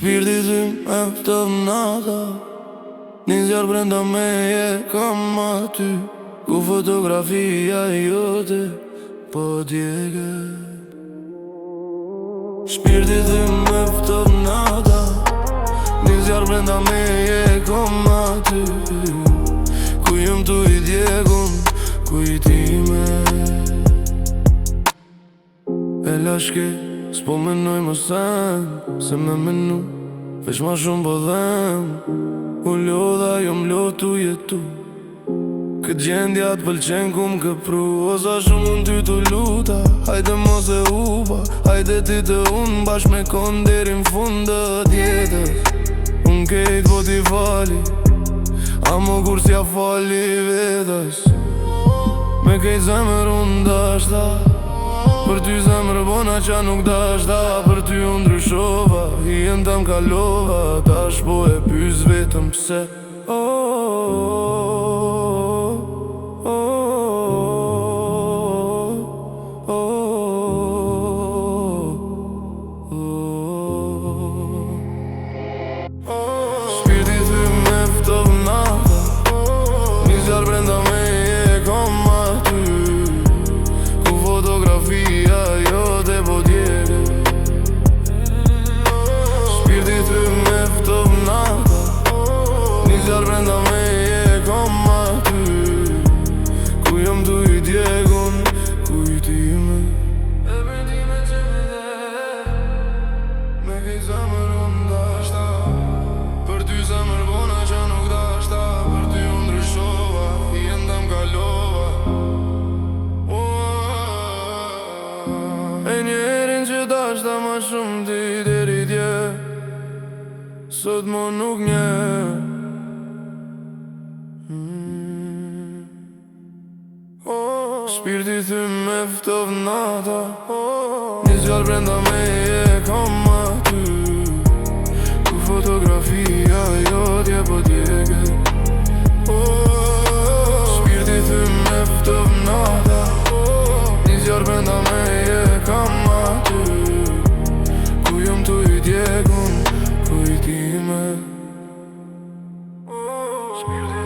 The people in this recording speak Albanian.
Shpirti tym eftë nata, një zjarë brenda meje kam aty, ku fotografia jote po djege. Shpirti tym eftë nata, një zjarë brenda meje kam aty, ku jem tu I djegun kujtime. E lashke, s'po menoj më sen, se me menu veç ma shumë po dhem. U lodha jo m'lotu jetu, këtë gjendja t'pëlqen ku m'këpru. O sa shumë unë ty t'u luta, hajde mos e upa, hajde ti të unë bashk me kon deri n'fund të jetës. Unë kejt po t'i fali, amo kur s'ja fali vetës. Me kejt zemër unë dashta, për ty zemër bona qa nuk dashta. Për ty unë ndryshova, I jem kalova, tash po e pys vetëm pse. Shpirti tym eftë nata, një zjarë brenda meje kam aty, ku fotografia jote po djege. Shpirti tym eftë nata, një zjarë brenda meje kam aty, ku jam tu I djegun kujtime. E bërtime që vide, me kejt zemër unë dashta, për ty zemër bona qa nuk dashta. Për ty unë ndryshova, I jem kalova. E njerin që dashta ma shumë ti deri dje, sot mo nuk nje. Shpirti tym eftë nata, një zjarë brenda meje kam aty, ku fotografia jotje po djege. Shpirti tym eftë nata, një zjarë brenda meje kam aty, ku jem tu I djegun kujtime. Shpirti